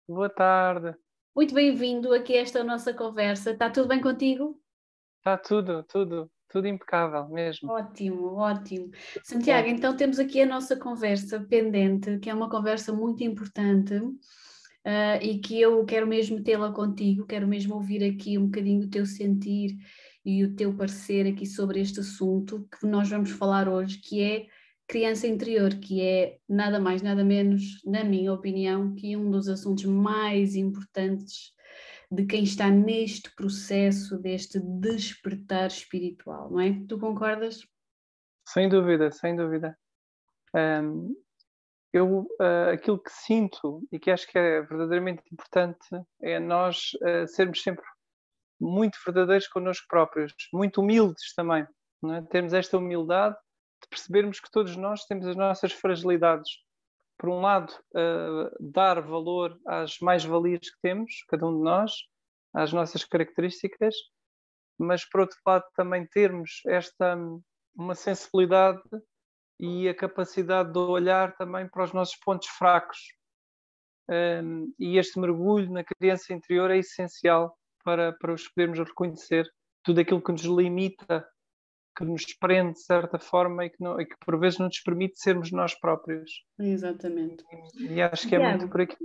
Boa tarde. Muito bem-vindo aqui a esta nossa conversa. Está tudo bem contigo? Está tudo impecável mesmo. Ótimo, ótimo. Bom, Santiago, então temos aqui a nossa conversa pendente, que é uma conversa muito importante, e que eu quero mesmo tê-la contigo, quero mesmo ouvir aqui um bocadinho do teu sentir e o teu parecer aqui sobre este assunto que nós vamos falar hoje, que é criança interior, que é nada mais, nada menos, na minha opinião, que um dos assuntos mais importantes de quem está neste processo deste despertar espiritual, não é? Tu concordas? sem dúvida, sem dúvida. Ahm, aquilo que sinto e que acho que é verdadeiramente importante é nós sermos sempre muito verdadeiros connosco próprios, muito humildes também, não é? Termos esta humildade de percebermos que todos nós temos as nossas fragilidades. Por um lado, dar valor às mais-valias que temos, cada um de nós, às nossas características, mas por outro lado também termos uma sensibilidade e a capacidade de olhar também para os nossos pontos fracos. E este mergulho na criança interior é essencial para os podermos reconhecer tudo aquilo que nos limita, que nos prende de certa forma e que por vezes não nos permite sermos nós próprios. Exatamente. E acho que é muito Tiago, por aqui.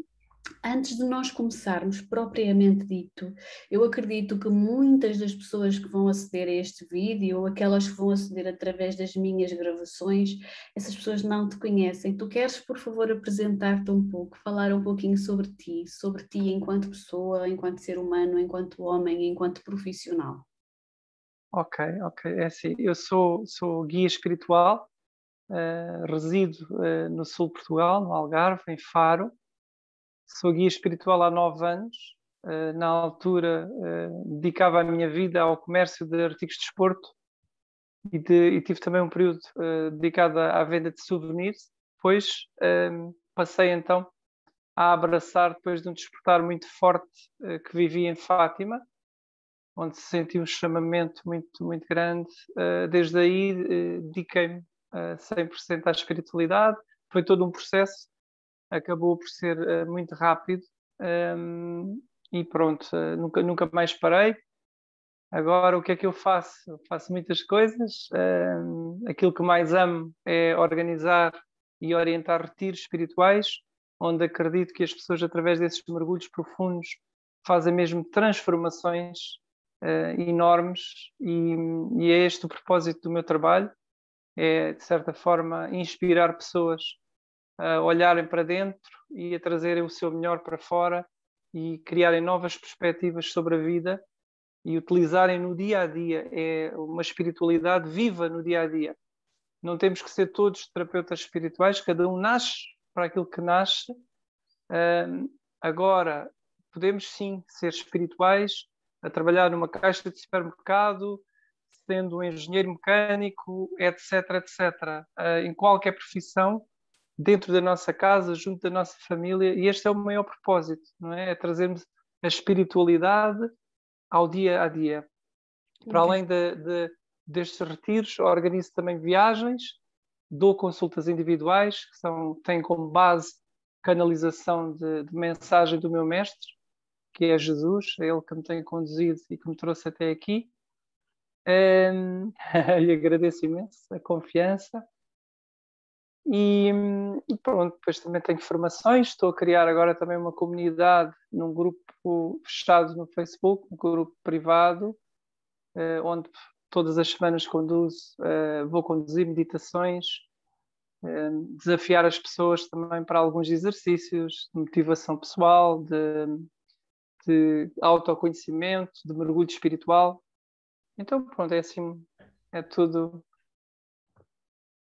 antes de nós começarmos propriamente dito, eu acredito que muitas das pessoas que vão aceder a este vídeo ou aquelas que vão aceder através das minhas gravações, essas pessoas não te conhecem. Tu queres, por favor, apresentar-te um pouco, falar um pouquinho sobre ti enquanto pessoa, enquanto ser humano, enquanto homem, enquanto profissional? Ok, ok. É assim, eu sou guia espiritual, resido no sul de Portugal, no Algarve, em Faro. Sou guia espiritual há 9 anos. Na altura, dedicava a minha vida ao comércio de artigos de desporto e tive também um período dedicado à venda de souvenirs. Depois passei então a abraçar, depois de um despertar muito forte que vivi em Fátima, onde senti um chamamento muito, muito grande. Desde aí dediquei-me 100% à espiritualidade. Foi todo um processo, acabou por ser muito rápido. E pronto, nunca mais parei. Agora, o que é que eu faço? Eu faço muitas coisas. Aquilo que mais amo é organizar e orientar retiros espirituais, onde acredito que as pessoas, através desses mergulhos profundos, fazem mesmo transformações enormes. E é este o propósito do meu trabalho: é, de certa forma, inspirar pessoas a olharem para dentro e a trazerem o seu melhor para fora e criarem novas perspectivas sobre a vida e utilizarem no dia a dia. É uma espiritualidade viva no dia a dia. Não temos que ser todos terapeutas espirituais, cada um nasce para aquilo que nasce. Agora, podemos sim ser espirituais, a trabalhar numa caixa de supermercado, sendo um engenheiro mecânico, etc, etc. Em qualquer profissão, dentro da nossa casa, junto da nossa família, e este é o maior propósito, não é? É trazermos a espiritualidade ao dia a dia. Para Ok. além destes retiros, organizo também viagens, dou consultas individuais, têm como base canalização de mensagem do meu mestre, que é Jesus, é ele que me tem conduzido e que me trouxe até aqui. E agradeço imenso a confiança. E pronto, depois também tenho formações, estou a criar agora também uma comunidade num grupo fechado no Facebook, um grupo privado, onde todas as semanas vou conduzir meditações, desafiar as pessoas também para alguns exercícios de motivação pessoal, de autoconhecimento, de mergulho espiritual. Então, pronto, é assim, é tudo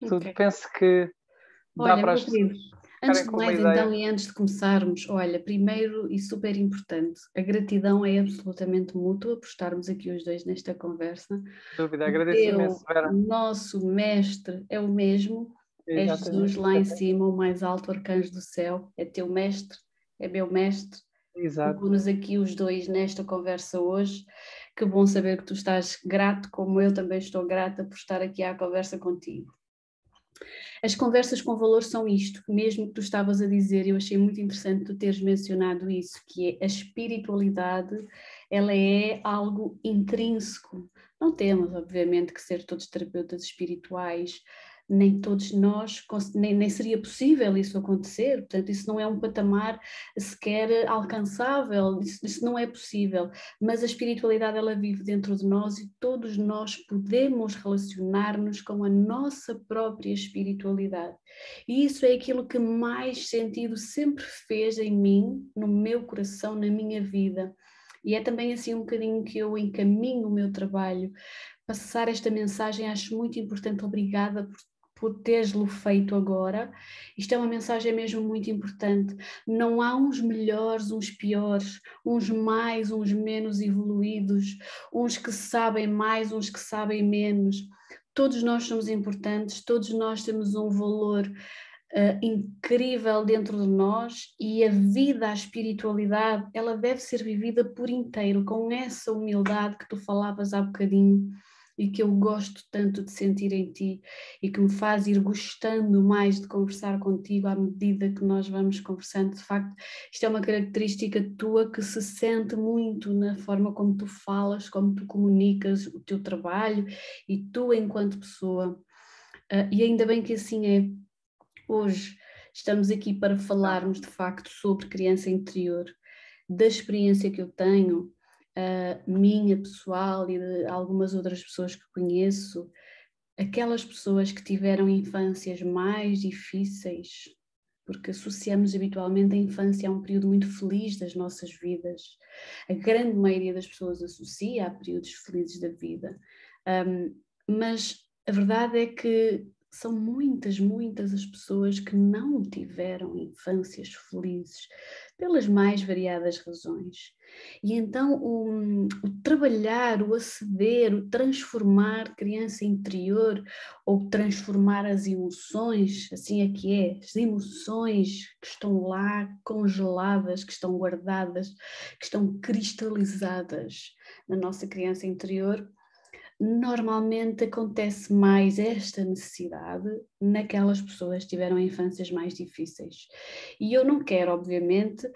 Ok. penso que dá Olha, para meu as pessoas querido, antes ficarem de com uma mais ideia. então e antes de começarmos, olha, primeiro e super importante, a gratidão é absolutamente mútua por estarmos aqui os dois nesta conversa. Dúvida, O agradeço imenso, teu, Vera. o nosso mestre é o mesmo, é Jesus Exatamente, lá em cima, o mais alto arcanjo do céu, é teu mestre, é meu mestre. exato. Colocou-nos aqui os dois nesta conversa hoje. Que bom saber que tu estás grato, como eu também estou grata por estar aqui à conversa contigo. As conversas com valor são isto, mesmo que tu estavas a dizer, eu achei muito interessante tu teres mencionado isso, que é a espiritualidade, ela é algo intrínseco. Não temos, obviamente, que ser todos terapeutas espirituais, nem todos nós, nem seria possível isso acontecer, portanto isso não é um patamar sequer alcançável, isso não é possível, mas a espiritualidade ela vive dentro de nós e todos nós podemos relacionar-nos com a nossa própria espiritualidade. E isso é aquilo que mais sentido sempre fez em mim, no meu coração, na minha vida. E é também assim um bocadinho que eu encaminho o meu trabalho. Passar esta mensagem acho muito importante. Obrigada por teres-lo feito agora. Isto é uma mensagem mesmo muito importante. Não há uns melhores, uns piores, uns mais, uns menos evoluídos, uns que sabem mais, uns que sabem menos. Todos nós somos importantes, todos nós temos um valor incrível dentro de nós, e a vida, a espiritualidade, ela deve ser vivida por inteiro, com essa humildade que tu falavas há bocadinho e que eu gosto tanto de sentir em ti e que me faz ir gostando mais de conversar contigo à medida que nós vamos conversando. De facto, isto é uma característica tua que se sente muito na forma como tu falas, como tu comunicas o teu trabalho e tu enquanto pessoa. E ainda bem que assim é. Hoje estamos aqui para falarmos de facto sobre criança interior, da experiência que eu tenho, minha pessoal e de algumas outras pessoas que conheço, aquelas pessoas que tiveram infâncias mais difíceis, porque associamos habitualmente a infância a um período muito feliz das nossas vidas. A grande maioria das pessoas associa a períodos felizes da vida, mas a verdade é que são muitas, muitas as pessoas que não tiveram infâncias felizes, pelas mais variadas razões. E então o trabalhar, o aceder, o transformar criança interior, ou transformar as emoções, assim é que é, as emoções que estão lá congeladas, que estão guardadas, que estão cristalizadas na nossa criança interior. Normalmente acontece mais esta necessidade naquelas pessoas que tiveram infâncias mais difíceis. E eu não quero, obviamente,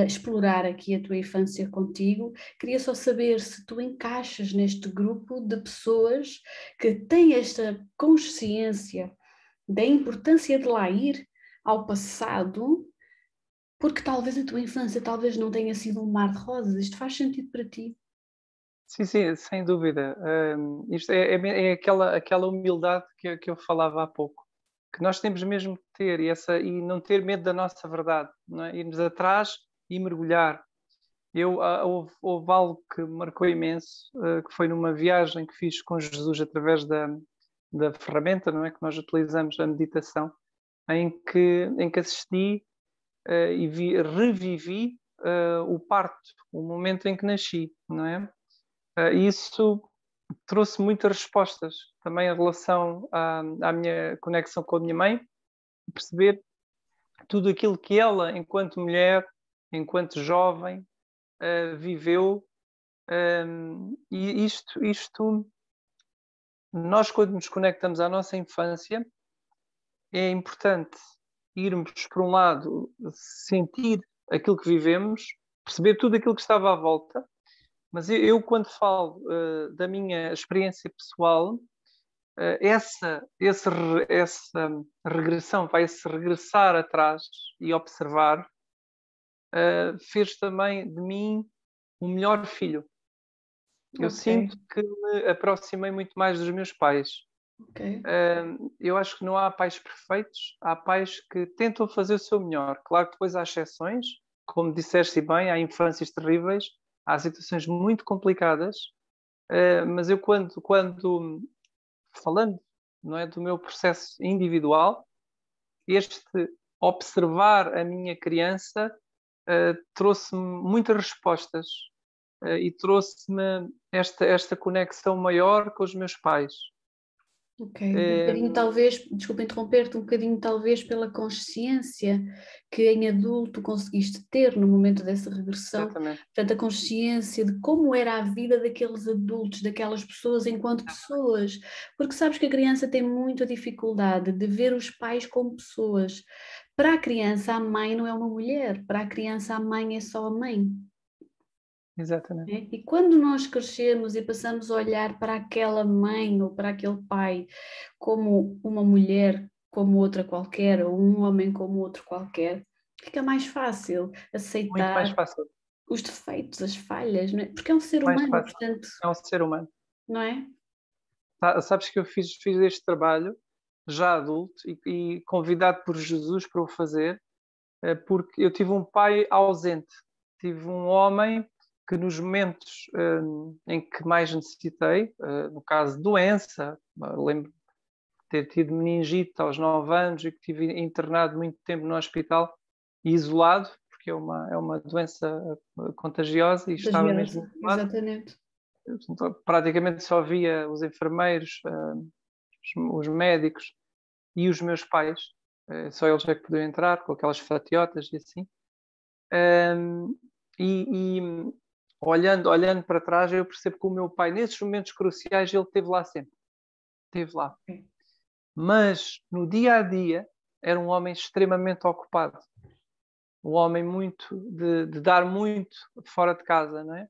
explorar aqui a tua infância contigo, queria só saber se tu encaixas neste grupo de pessoas que têm esta consciência da importância de lá ir ao passado, porque talvez a tua infância talvez não tenha sido um mar de rosas. Isto faz sentido para ti? Sim, sim, sem dúvida. Isto é aquela humildade que eu falava há pouco, que nós temos mesmo que ter, e não ter medo da nossa verdade, não é? Irmos atrás e mergulhar. Houve algo que me marcou imenso, que foi numa viagem que fiz com Jesus através da ferramenta, não é, que nós utilizamos, a meditação, em que assisti, e revivi, o parto, o momento em que nasci, não é? Isso trouxe muitas respostas também em relação à minha conexão com a minha mãe, perceber tudo aquilo que ela, enquanto mulher, enquanto jovem, viveu. E isto, nós quando nos conectamos à nossa infância, é importante irmos, por um lado, sentir aquilo que vivemos, perceber tudo aquilo que estava à volta, mas quando falo da minha experiência pessoal, essa regressão, vai-se regressar atrás e observar, fez também de mim um melhor filho. Eu Ok, sinto que me aproximei muito mais dos meus pais. ok. Eu acho que não há pais perfeitos, há pais que tentam fazer o seu melhor. Claro que depois há exceções, como disseste bem, há infâncias terríveis, há situações muito complicadas, mas eu quando falando, não é, do meu processo individual, este observar a minha criança trouxe-me muitas respostas, e trouxe-me esta conexão maior com os meus pais. Ok, um bocadinho talvez, desculpa interromper-te, um bocadinho talvez pela consciência que em adulto conseguiste ter no momento dessa regressão, Exatamente. portanto a consciência de como era a vida daqueles adultos, daquelas pessoas enquanto pessoas, porque sabes que a criança tem muita dificuldade de ver os pais como pessoas. Para a criança a mãe não é uma mulher, para a criança a mãe é só a mãe. Exatamente. E quando nós crescemos e passamos a olhar para aquela mãe ou para aquele pai como uma mulher como outra qualquer, ou um homem como outro qualquer, fica mais fácil Muito mais aceitar fácil. os defeitos, as falhas, não é? Porque é um ser Mais humano, fácil. portanto, É um ser humano. não é? Sabes que eu fiz este trabalho já adulto e convidado por Jesus para o fazer, porque eu tive um pai ausente. Tive um homem que nos momentos em que mais necessitei, no caso de doença, lembro de ter tido meningite aos 9 anos e que estive internado muito tempo no hospital e isolado, porque é uma doença contagiosa e estava mesmo Contagiosa, isolado. exatamente. Praticamente só via os enfermeiros, os médicos e os meus pais. Só eles é que podiam entrar com aquelas fatiotas e assim. Um, e olhando para trás, eu percebo que o meu pai, nesses momentos cruciais, ele esteve lá sempre. Esteve lá. Okay. Mas no dia a dia, era um homem extremamente ocupado. Um homem muito de dar muito fora de casa, não é?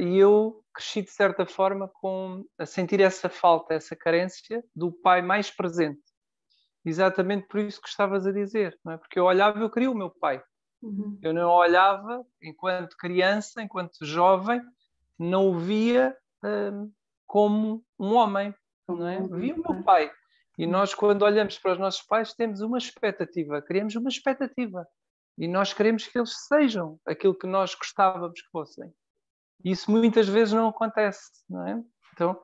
E eu cresci de certa forma a sentir essa falta, essa carência do pai mais presente. Exatamente por isso que estavas a dizer, não é? Porque eu olhava, eu queria o meu pai. Uhum. Eu não olhava, enquanto criança, enquanto jovem, não o via como um homem, não é? Via o meu pai. E nós, quando olhamos para os nossos pais, temos uma expectativa, criamos uma expectativa. E nós queremos que eles sejam aquilo que nós gostávamos que fossem. Isso muitas vezes não acontece, não é? Então,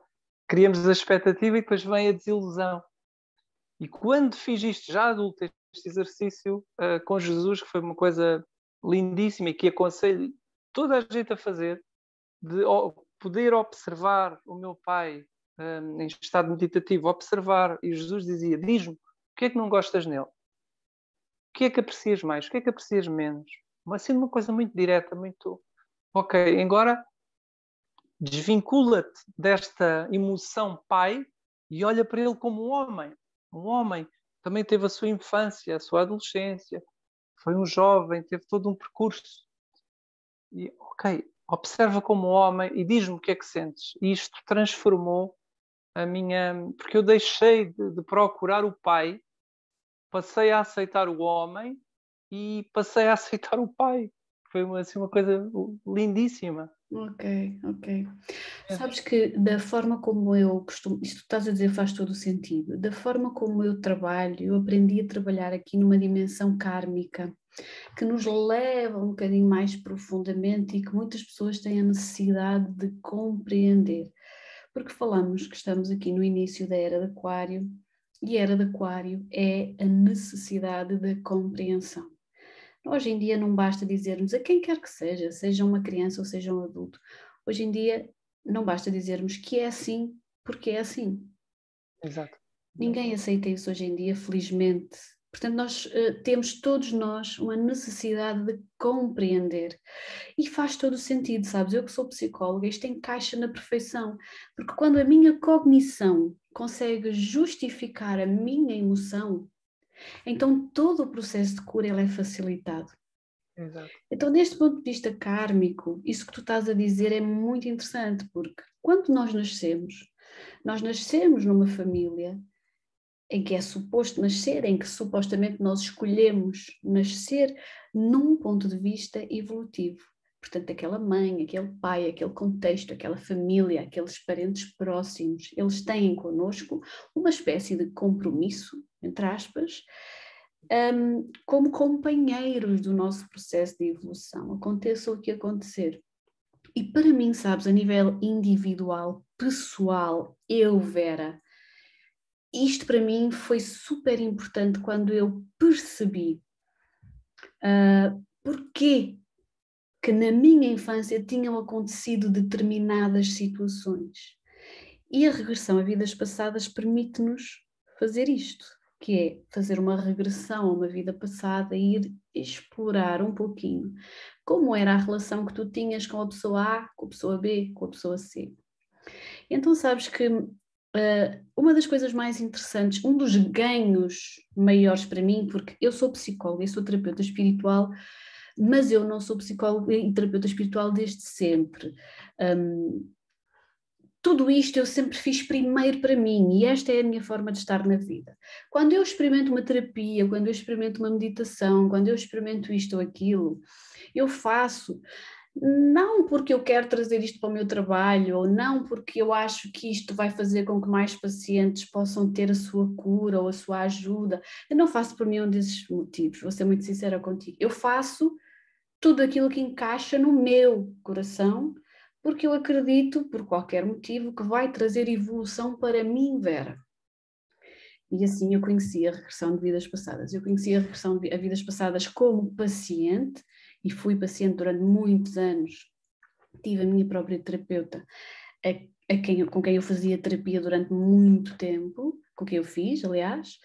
criamos a expectativa e depois vem a desilusão. E quando fiz isto já adulto, este exercício com Jesus, que foi uma coisa lindíssima e que aconselho toda a gente a fazer, de poder observar o meu pai em estado meditativo, observar, e Jesus dizia, diz-me, o que é que não gostas nele? O que é que aprecias mais? O que é que aprecias menos? Assim, uma coisa muito direta, muito... Ok, agora desvincula-te desta emoção pai e olha para ele como um homem. Um homem também teve a sua infância, a sua adolescência, foi um jovem, teve todo um percurso. E, ok, observa como homem e diz-me o que é que sentes. E isto transformou a minha... Porque eu deixei de procurar o pai, passei a aceitar o homem e passei a aceitar o pai. Foi assim, uma coisa lindíssima. Ok, ok. Sabes que da forma como eu costumo, isto que estás a dizer faz todo o sentido, da forma como eu trabalho, eu aprendi a trabalhar aqui numa dimensão kármica, que nos leva um bocadinho mais profundamente e que muitas pessoas têm a necessidade de compreender. Porque falamos que estamos aqui no início da Era de Aquário, e a Era de Aquário é a necessidade da compreensão. Hoje em dia não basta dizermos a quem quer que seja uma criança ou seja um adulto. Hoje em dia não basta dizermos que é assim, porque é assim. Exato. Ninguém aceita isso hoje em dia, felizmente. Portanto, temos todos nós uma necessidade de compreender. E faz todo o sentido, sabes? Eu que sou psicóloga, isto encaixa na perfeição. Porque quando a minha cognição consegue justificar a minha emoção, então todo o processo de cura ele é facilitado. Exato. Então, deste ponto de vista kármico, isso que tu estás a dizer é muito interessante, porque quando nós nascemos numa família em que é suposto nascer, em que supostamente nós escolhemos nascer num ponto de vista evolutivo. Portanto, aquela mãe, aquele pai, aquele contexto, aquela família, aqueles parentes próximos, eles têm connosco uma espécie de compromisso, entre aspas, como companheiros do nosso processo de evolução, aconteça o que acontecer. E para mim, sabes, a nível individual, pessoal, Vera, isto para mim foi super importante quando eu percebi porquê que na minha infância tinham acontecido determinadas situações. E a regressão a vidas passadas permite-nos fazer isto, que é fazer uma regressão a uma vida passada e ir explorar um pouquinho como era a relação que tu tinhas com a pessoa A, com a pessoa B, com a pessoa C. Então sabes que uma das coisas mais interessantes, um dos ganhos maiores para mim, porque eu sou psicóloga, eu sou terapeuta espiritual, mas eu não sou psicóloga e terapeuta espiritual desde sempre. Tudo isto eu sempre fiz primeiro para mim e esta é a minha forma de estar na vida. Quando eu experimento uma terapia, quando eu experimento uma meditação, quando eu experimento isto ou aquilo, eu faço não porque eu quero trazer isto para o meu trabalho ou não porque eu acho que isto vai fazer com que mais pacientes possam ter a sua cura ou a sua ajuda. Eu não faço por nenhum desses motivos, vou ser muito sincera contigo. Eu faço tudo aquilo que encaixa no meu coração, porque eu acredito, por qualquer motivo, que vai trazer evolução para mim, Vera. E assim eu conheci a regressão de vidas passadas. Eu conheci a regressão a vidas passadas como paciente, e fui paciente durante muitos anos. Tive a minha própria terapeuta, com quem eu fazia terapia durante muito tempo, com quem eu fiz, aliás,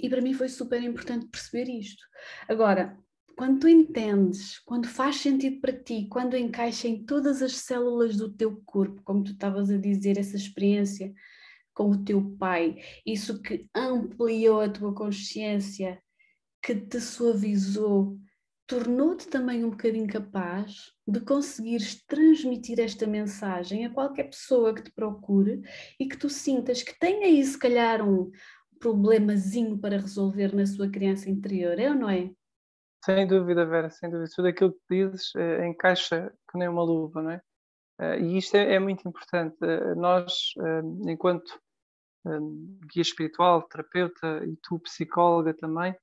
e para mim foi super importante perceber isto. Agora, quando tu entendes, quando faz sentido para ti, quando encaixa em todas as células do teu corpo, como tu estavas a dizer, essa experiência com o teu pai, isso que ampliou a tua consciência, que te suavizou, tornou-te também um bocadinho capaz de conseguires transmitir esta mensagem a qualquer pessoa que te procure e que tu sintas que tem aí se calhar um problemazinho para resolver na sua criança interior, é ou não é? Sem dúvida, Vera, sem dúvida. Tudo aquilo que dizes encaixa que nem uma luva, não é? E isto é muito importante. Nós, enquanto guia espiritual, terapeuta e tu, psicóloga também,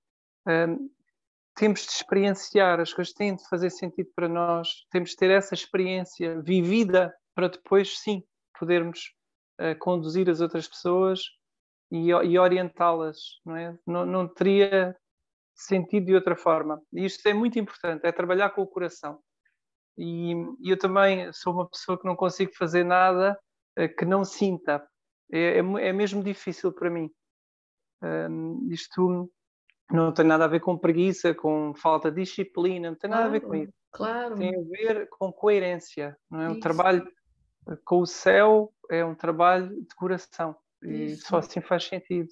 temos de experienciar, as coisas têm de fazer sentido para nós, temos de ter essa experiência vivida para depois, sim, podermos conduzir as outras pessoas e orientá-las, não é? Não teria sentido de outra forma. E isto é muito importante, é trabalhar com o coração. E eu também sou uma pessoa que não consigo fazer nada que não sinta. É mesmo difícil para mim. Isto não tem nada a ver com preguiça, com falta de disciplina, não tem nada a ver com Claro, isso. claro, Tem a ver com coerência, não é? O isso, trabalho com o céu é um trabalho de coração e só isso. assim faz sentido,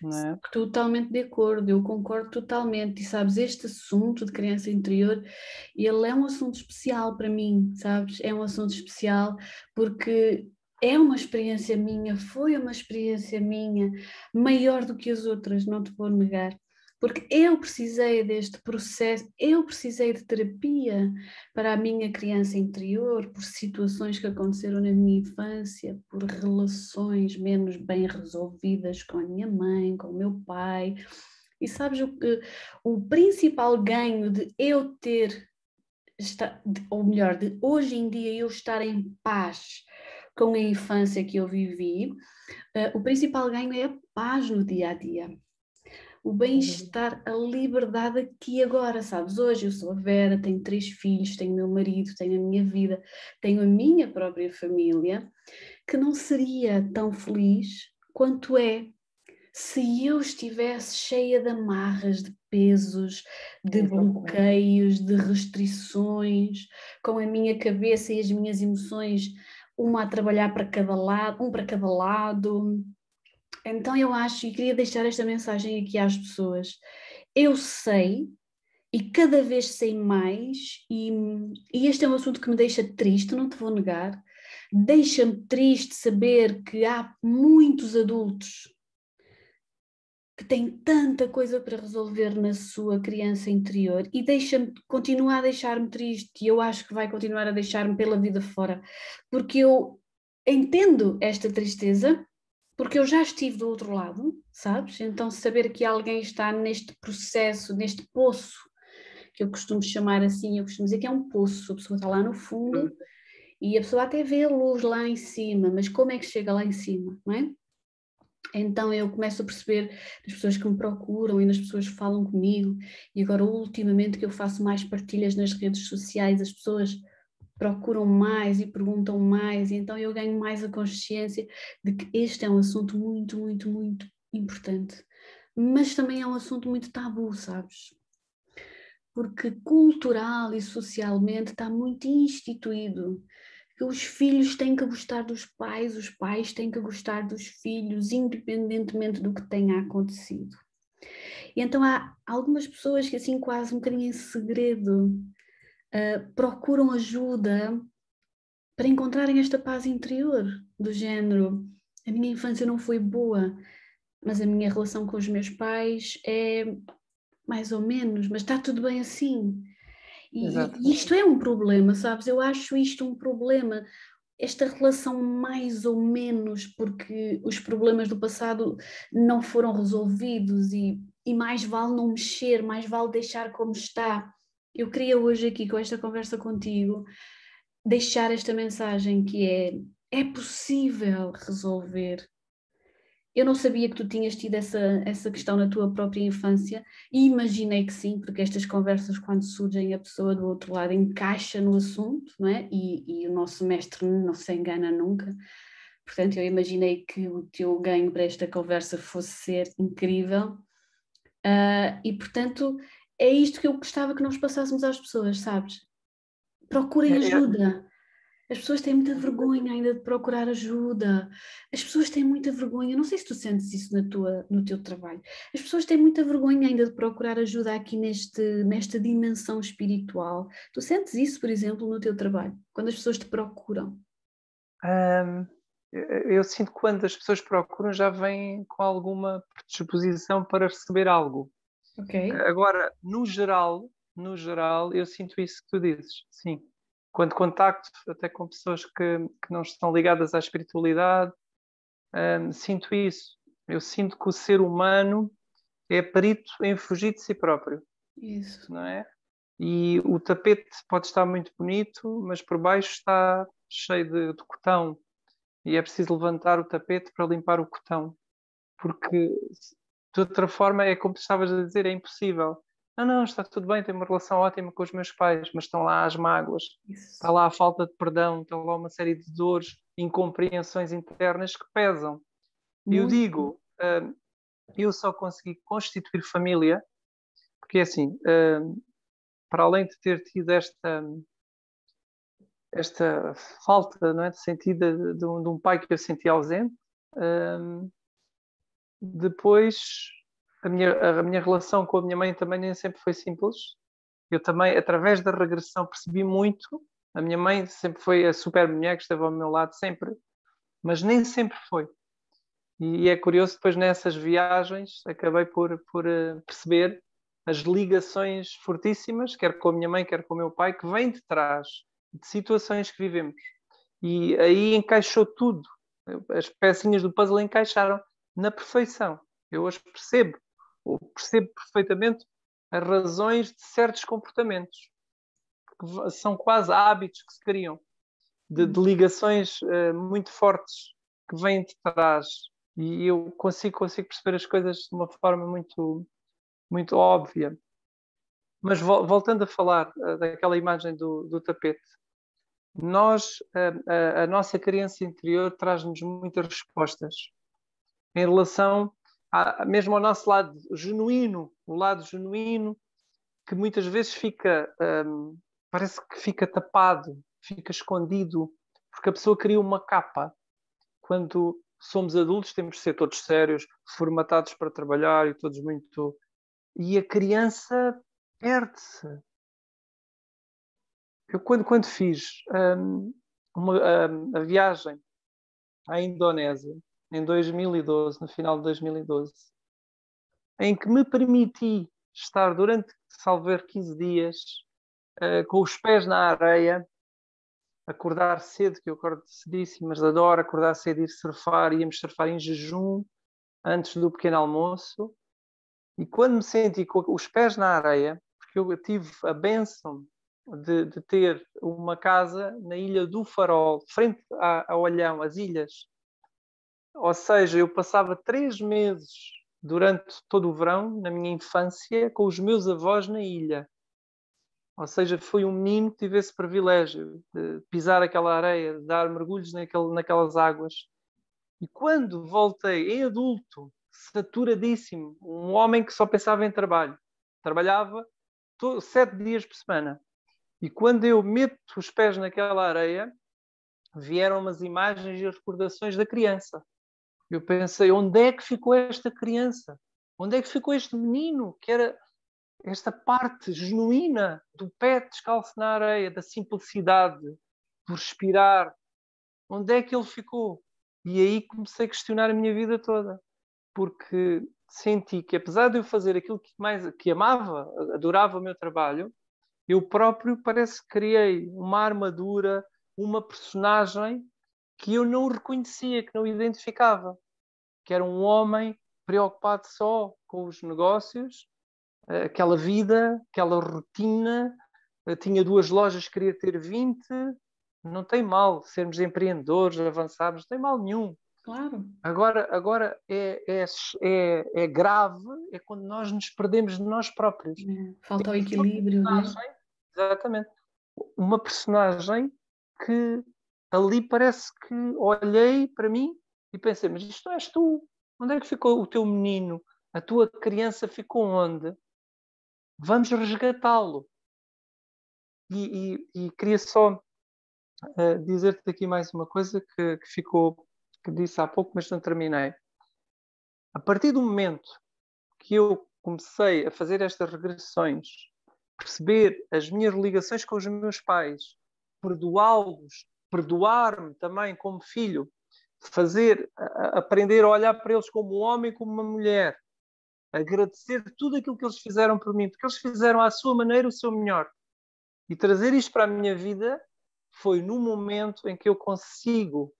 não é? Totalmente de acordo, eu concordo totalmente. E sabes, este assunto de criança interior, ele é um assunto especial para mim, sabes? É um assunto especial porque é uma experiência minha, foi uma experiência minha, maior do que as outras, não te vou negar. Porque eu precisei deste processo, eu precisei de terapia para a minha criança interior, por situações que aconteceram na minha infância, por relações menos bem resolvidas com a minha mãe, com o meu pai. E sabes o principal ganho de eu ter, ou melhor, de hoje em dia eu estar em paz com a infância que eu vivi, o principal ganho é a paz no dia a dia. O bem-estar, a liberdade aqui e agora, sabes? Hoje eu sou a Vera, tenho 3 filhos, tenho meu marido, tenho a minha vida, tenho a minha própria família, que não seria tão feliz quanto é se eu estivesse cheia de amarras, de pesos, de Exatamente. bloqueios, de restrições, com a minha cabeça e as minhas emoções, uma a trabalhar para cada lado, um para cada lado. Então eu acho, e queria deixar esta mensagem aqui às pessoas, eu sei, e cada vez sei mais, e este é um assunto que me deixa triste, não te vou negar, deixa-me triste saber que há muitos adultos que têm tanta coisa para resolver na sua criança interior e continua a deixar-me triste, e eu acho que vai continuar a deixar-me pela vida fora, porque eu entendo esta tristeza, porque eu já estive do outro lado, sabes? Então saber que alguém está neste processo, neste poço, que eu costumo chamar assim, eu costumo dizer que é um poço, a pessoa está lá no fundo e a pessoa até vê a luz lá em cima, mas como é que chega lá em cima, não é? Então eu começo a perceber das pessoas que me procuram e das pessoas que falam comigo, e agora ultimamente que eu faço mais partilhas nas redes sociais, as pessoas procuram mais e perguntam mais, e então eu ganho mais a consciência de que este é um assunto muito, muito, muito importante. Mas também é um assunto muito tabu, sabes? Porque cultural e socialmente está muito instituído que os filhos têm que gostar dos pais, os pais têm que gostar dos filhos, independentemente do que tenha acontecido. E então há algumas pessoas que assim quase um bocadinho em segredo procuram ajuda para encontrarem esta paz interior, do género, a minha infância não foi boa, mas a minha relação com os meus pais é mais ou menos, mas está tudo bem assim. Exato. E isto é um problema, sabes? Eu acho isto um problema, esta relação mais ou menos, porque os problemas do passado não foram resolvidos e mais vale não mexer, mais vale deixar como está. Eu queria hoje aqui, com esta conversa contigo, deixar esta mensagem que é possível resolver. Eu não sabia que tu tinhas tido essa questão na tua própria infância e imaginei que sim, porque estas conversas, quando surgem, a pessoa do outro lado encaixa no assunto, não é? E o nosso mestre não se engana nunca. Portanto, eu imaginei que o teu ganho para esta conversa fosse ser incrível. E, portanto, é isto que eu gostava que nós passássemos às pessoas, sabes? Procurem É, é, ajuda. As pessoas têm muita vergonha ainda de procurar ajuda. As pessoas têm muita vergonha, não sei se tu sentes isso no teu trabalho. As pessoas têm muita vergonha ainda de procurar ajuda aqui nesta dimensão espiritual. Tu sentes isso, por exemplo, no teu trabalho, quando as pessoas te procuram? hum, eu sinto que quando as pessoas procuram já vêm com alguma predisposição para receber algo. Ok? Agora, no geral, eu sinto isso que tu dizes, sim. Quando contacto até com pessoas que não estão ligadas à espiritualidade, sinto isso. Eu sinto que o ser humano é perito em fugir de si próprio, Isso. não é? E o tapete pode estar muito bonito, mas por baixo está cheio de cotão. E é preciso levantar o tapete para limpar o cotão. Porque de outra forma é como tu estavas a dizer, é impossível. Não, não, está tudo bem, tenho uma relação ótima com os meus pais, mas estão lá as mágoas, está Isso. lá a falta de perdão, está lá uma série de dores, incompreensões internas que pesam. Eu Muito. digo, eu só consegui constituir família, porque é assim, para além de ter tido esta falta, não é, de sentido de um pai que eu senti ausente, depois a minha relação com a minha mãe também nem sempre foi simples. Eu também, através da regressão, percebi muito. A minha mãe sempre foi a super mulher que esteve ao meu lado, sempre, mas nem sempre foi. E é curioso, depois nessas viagens, acabei por perceber as ligações fortíssimas, quer com a minha mãe, quer com o meu pai, que vêm de trás de situações que vivemos. E aí encaixou tudo. As pecinhas do puzzle encaixaram na perfeição. Eu hoje percebo perfeitamente as razões de certos comportamentos, que são quase hábitos que se criam, de ligações muito fortes que vêm de trás. E eu consigo perceber as coisas de uma forma muito, muito óbvia. Mas voltando a falar daquela imagem do tapete, a nossa criança interior traz-nos muitas respostas em relação mesmo ao nosso lado genuíno, o lado genuíno que muitas vezes parece que fica tapado, fica escondido, porque a pessoa cria uma capa. Quando somos adultos temos de ser todos sérios, formatados para trabalhar e todos muito... E a criança perde-se. Eu quando fiz a viagem à Indonésia, em 2012, no final de 2012, em que me permiti estar durante, salvo ver, 15 dias, com os pés na areia, acordar cedo, que eu acordo cedíssimo, mas adoro acordar cedo e ir surfar, íamos surfar em jejum, antes do pequeno almoço, e quando me senti com os pés na areia, porque eu tive a bênção de ter uma casa na Ilha do Farol, frente ao Olhão, as ilhas, ou seja, eu passava 3 meses durante todo o verão, na minha infância, com os meus avós na ilha. Ou seja, foi um menino que tive esse privilégio de pisar aquela areia, de dar mergulhos naquelas águas. E quando voltei em adulto, saturadíssimo, um homem que só pensava em trabalho, trabalhava 7 dias por semana. E quando eu meto os pés naquela areia, vieram umas imagens e recordações da criança. Eu pensei, onde é que ficou esta criança? Onde é que ficou este menino? Que era esta parte genuína do pé descalço na areia, da simplicidade, do respirar. Onde é que ele ficou? E aí comecei a questionar a minha vida toda. Porque senti que, apesar de eu fazer aquilo que amava, adorava o meu trabalho, eu próprio parece que criei uma armadura, uma personagem que eu não reconhecia, que não identificava. Que era um homem preocupado só com os negócios, aquela vida, aquela rotina. Tinha 2 lojas, queria ter 20. Não tem mal sermos empreendedores, avançarmos, não tem mal nenhum. Claro. Agora é grave, é quando nós nos perdemos de nós próprios. Falta o equilíbrio, não é? Exatamente. Uma personagem que ali parece que olhei para mim e pensei, mas isto não és tu. Onde é que ficou o teu menino? A tua criança ficou onde? Vamos resgatá-lo. E queria só dizer-te aqui mais uma coisa que disse há pouco, mas não terminei. A partir do momento que eu comecei a fazer estas regressões, perceber as minhas ligações com os meus pais, perdoá-los, perdoar-me também como filho, aprender a olhar para eles como um homem, como uma mulher, agradecer tudo aquilo que eles fizeram por mim, porque eles fizeram à sua maneira o seu melhor. E trazer isto para a minha vida foi no momento em que eu consigo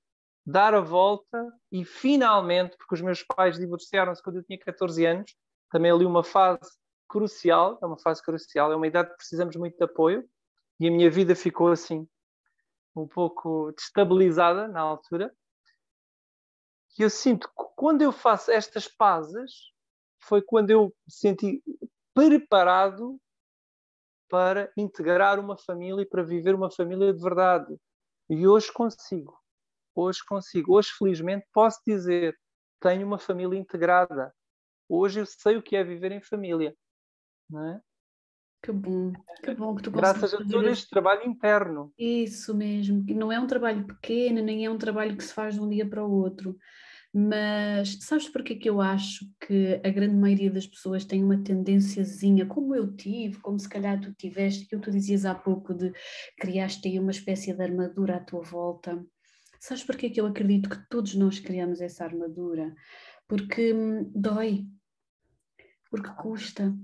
dar a volta e finalmente, porque os meus pais divorciaram-se quando eu tinha 14 anos, também ali uma fase crucial, é uma idade que precisamos muito de apoio, e a minha vida ficou assim, um pouco destabilizada na altura. E eu sinto que quando eu faço estas pazes, foi quando eu me senti preparado para integrar uma família e para viver uma família de verdade. E hoje consigo. Hoje, felizmente, posso dizer, tenho uma família integrada. Hoje eu sei o que é viver em família. Não é? Que bom que tu consegues Graças a fazer todo este trabalho interno. isso mesmo. E não é um trabalho pequeno, nem é um trabalho que se faz de um dia para o outro. Mas sabes porque que eu acho que a grande maioria das pessoas tem uma tendênciazinha, como eu tive, como se calhar tu tiveste, aquilo que tu dizias há pouco de criaste aí uma espécie de armadura à tua volta. Sabes porque que eu acredito que todos nós criamos essa armadura? Porque dói, porque custa.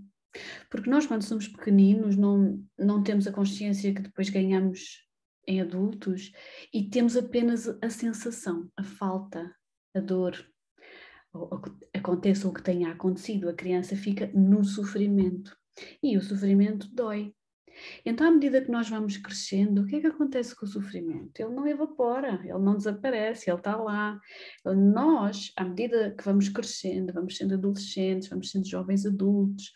Porque nós, quando somos pequeninos, não temos a consciência que depois ganhamos em adultos e temos apenas a sensação, a falta, a dor. Aconteça o que tenha acontecido, a criança fica no sofrimento e o sofrimento dói. Então, à medida que nós vamos crescendo, o que é que acontece com o sofrimento? Ele não evapora, ele não desaparece, ele está lá. Nós, à medida que vamos crescendo, vamos sendo adolescentes, vamos sendo jovens adultos,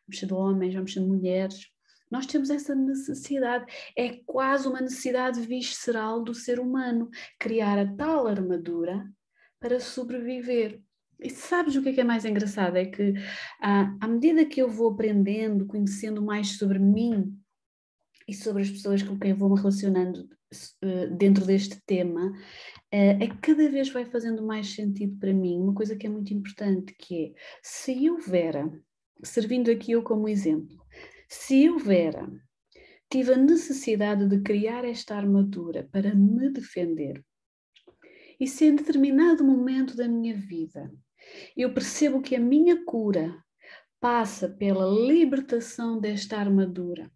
vamos sendo homens, vamos sendo mulheres, nós temos essa necessidade, é quase uma necessidade visceral do ser humano, criar a tal armadura para sobreviver. E sabes o que é mais engraçado? É que à medida que eu vou aprendendo, conhecendo mais sobre mim e sobre as pessoas com quem eu vou me relacionando dentro deste tema, é que cada vez vai fazendo mais sentido para mim uma coisa que é muito importante, que é, se eu, Vera, servindo aqui eu como exemplo, se eu, Vera, tive a necessidade de criar esta armadura para me defender, e se em determinado momento da minha vida eu percebo que a minha cura passa pela libertação desta armadura,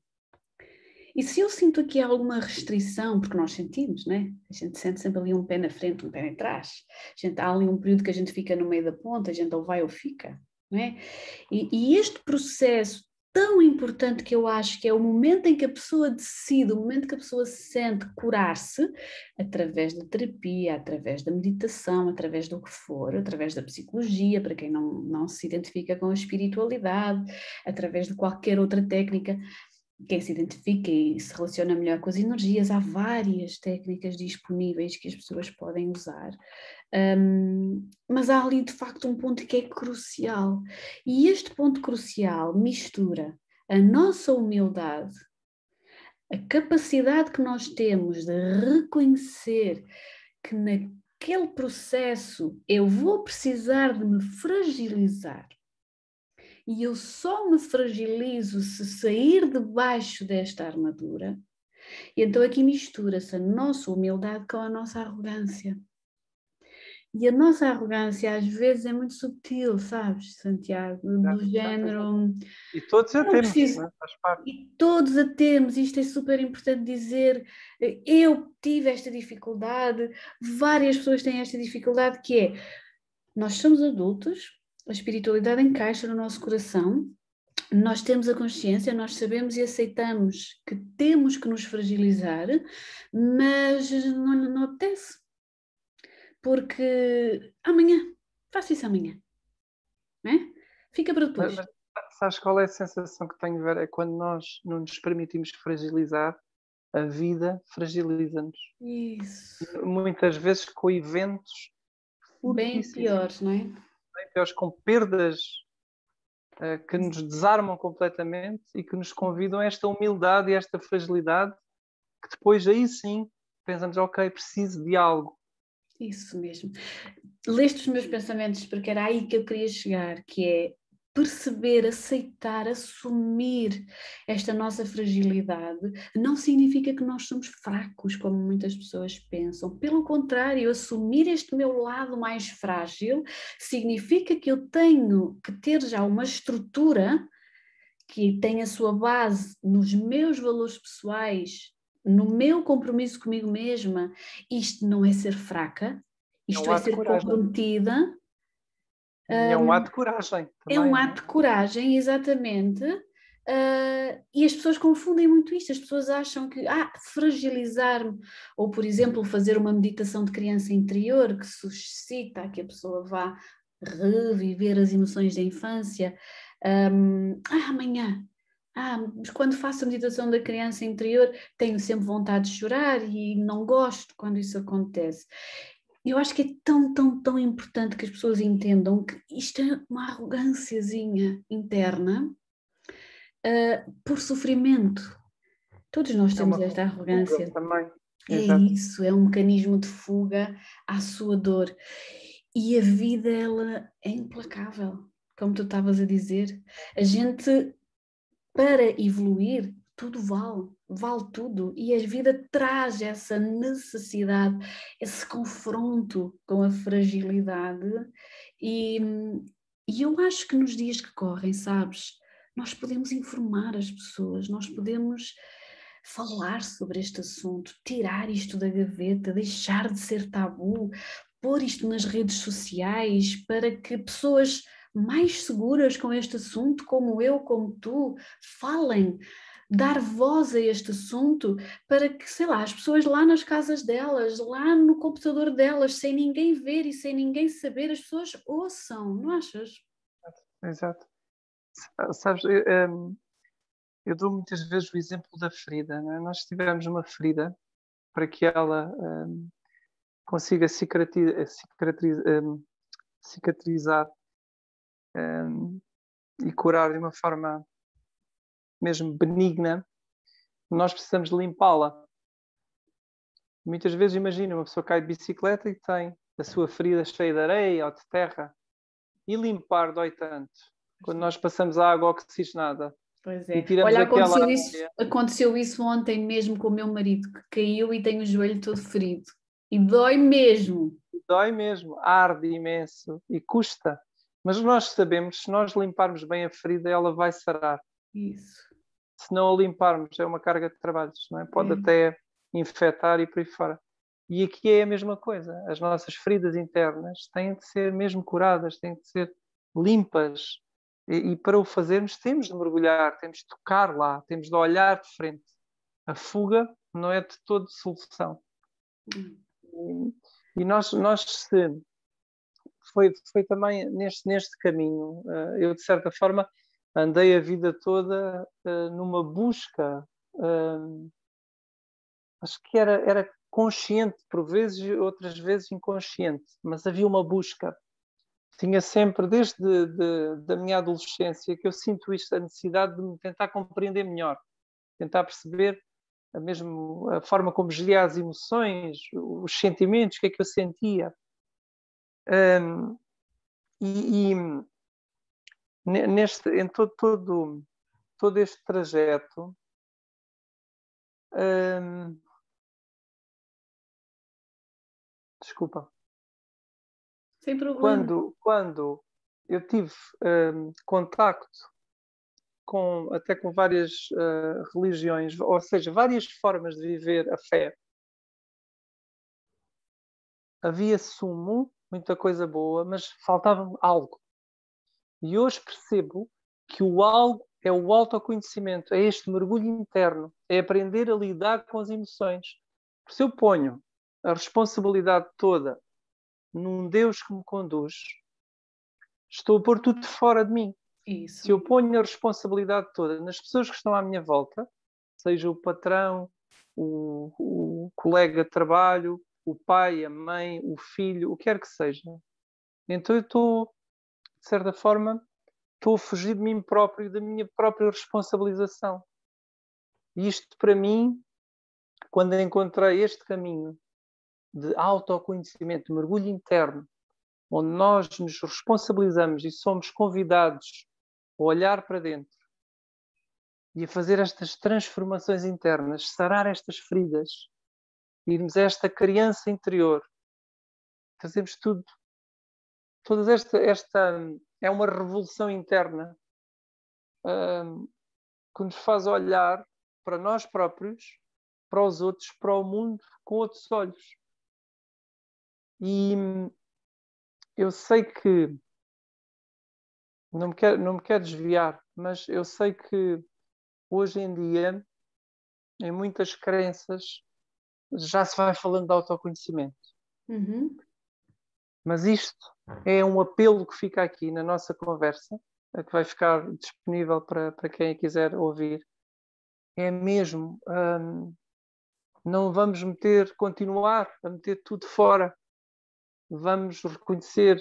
e se eu sinto aqui alguma restrição, porque nós sentimos, né? A gente sente sempre ali um pé na frente, um pé atrás. Há ali um período que a gente fica no meio da ponta, a gente ou vai ou fica, não é? E este processo tão importante que eu acho que é o momento em que a pessoa decide, o momento que a pessoa se sente curar-se, através da terapia, através da meditação, através do que for, através da psicologia, para quem não se identifica com a espiritualidade, através de qualquer outra técnica. quem se identifica e se relaciona melhor com as energias, há várias técnicas disponíveis que as pessoas podem usar. Mas há ali de facto um ponto que é crucial, e este ponto crucial mistura a nossa humildade, a capacidade que nós temos de reconhecer que naquele processo eu vou precisar de me fragilizar, e eu só me fragilizo se sair debaixo desta armadura. E então aqui mistura-se a nossa humildade com a nossa arrogância. E a nossa arrogância às vezes é muito subtil, sabes, Santiago? Do género... E todos a Eu não temos, preciso... não é? Faz parte. E todos a temos, isto é super importante dizer. Eu tive esta dificuldade, várias pessoas têm esta dificuldade, que é, nós somos adultos, a espiritualidade encaixa no nosso coração, nós temos a consciência, nós sabemos e aceitamos que temos que nos fragilizar, mas não apetece. Porque amanhã, faço isso amanhã, não é? Fica para depois. Mas sabes qual é a sensação que tenho a ver? É quando nós não nos permitimos fragilizar, a vida fragiliza-nos. Isso. Muitas vezes com eventos Bem fortíssimos, piores, não é? bem piores, com perdas que nos desarmam completamente e que nos convidam a esta humildade e esta fragilidade, que depois aí sim pensamos, ok, preciso de algo. Isso mesmo. Leste os meus pensamentos, porque era aí que eu queria chegar, que é perceber, aceitar, assumir esta nossa fragilidade. Não significa que nós somos fracos, como muitas pessoas pensam. Pelo contrário, assumir este meu lado mais frágil significa que eu tenho que ter já uma estrutura que tem a sua base nos meus valores pessoais, no meu compromisso comigo mesma. Isto não é ser fraca, É isto um é ato de ser coragem. comprometida. E é um ato de coragem É um também, não ato de coragem, exatamente. E as pessoas confundem muito isto. As pessoas acham que fragilizar-me, ou por exemplo, fazer uma meditação de criança interior que suscita que a pessoa vá reviver as emoções da infância. Amanhã. Mas quando faço a meditação da criança interior, tenho sempre vontade de chorar e não gosto quando isso acontece. Eu acho que é tão, tão, tão importante que as pessoas entendam que isto é uma arrogânciazinha interna, por sofrimento. Todos nós é? É temos uma esta fuga arrogância. também. É Exato. isso, é um mecanismo de fuga à sua dor. E a vida, ela é implacável, como tu estavas a dizer. A gente, para evoluir, tudo vale tudo. E a vida traz essa necessidade, esse confronto com a fragilidade. E, e eu acho que nos dias que correm, sabes, nós podemos informar as pessoas, nós podemos falar sobre este assunto, tirar isto da gaveta, deixar de ser tabu, pôr isto nas redes sociais para que pessoas mais seguras com este assunto, como eu, como tu, falem, dar voz a este assunto para que, sei lá, as pessoas lá nas casas delas, lá no computador delas, sem ninguém ver e sem ninguém saber, as pessoas ouçam, não achas? Exato. Sabes, eu dou muitas vezes o exemplo da ferida, não é? Nós tivemos uma ferida para que ela consiga cicatrizar e curar de uma forma mesmo benigna, nós precisamos de limpá-la. Muitas vezes, imagina, uma pessoa cai de bicicleta e tem a sua ferida cheia de areia ou de terra, e limpar dói tanto. Quando nós passamos a água oxigenada Pois e é. tiramos Olha, aquela areia, aconteceu isso ontem mesmo com o meu marido, que caiu e tem o joelho todo ferido. E dói mesmo. dói mesmo, arde imenso e custa. Mas nós sabemos, se nós limparmos bem a ferida, ela vai sarar. Isso. Se não a limparmos, é uma carga de trabalhos, não é? Pode até infectar e por aí fora. E aqui é a mesma coisa. As nossas feridas internas têm de ser mesmo curadas, têm de ser limpas. E para o fazermos, temos de mergulhar, temos de tocar lá, temos de olhar de frente. A fuga não é de todo solução. E nós foi também neste caminho. Eu, de certa forma, andei a vida toda numa busca, acho que era consciente por vezes e outras vezes inconsciente, mas havia uma busca. Tinha sempre, da minha adolescência, que eu sinto isto, a necessidade de me tentar compreender melhor, tentar perceber a forma como geria as emoções, os sentimentos, o que é que eu sentia. E em todo este trajeto, desculpa, Sem problema. quando eu tive contacto até com várias religiões, ou seja, várias formas de viver a fé, havia sumo, muita coisa boa, mas faltava algo. E hoje percebo que o algo é o autoconhecimento, é este mergulho interno, é aprender a lidar com as emoções. Porque se eu ponho a responsabilidade toda num Deus que me conduz, estou a pôr tudo fora de mim. Isso. Se eu ponho a responsabilidade toda nas pessoas que estão à minha volta, seja o patrão, o colega de trabalho, o pai, a mãe, o filho, o que quer que seja, então eu estou, de certa forma, estou a fugir de mim próprio e da minha própria responsabilização. E isto, para mim, quando encontrei este caminho de autoconhecimento, de mergulho interno, onde nós nos responsabilizamos e somos convidados a olhar para dentro e a fazer estas transformações internas, sarar estas feridas, irmos a esta criança interior, fazemos tudo. Toda esta é uma revolução interna que nos faz olhar para nós próprios, para os outros, para o mundo com outros olhos. E eu sei que não me quero desviar, mas eu sei que hoje em dia, em muitas crenças, já se vai falando de autoconhecimento. Uhum. Mas isto é um apelo que fica aqui na nossa conversa, que vai ficar disponível para quem quiser ouvir. É mesmo, não vamos continuar a meter tudo fora. Vamos reconhecer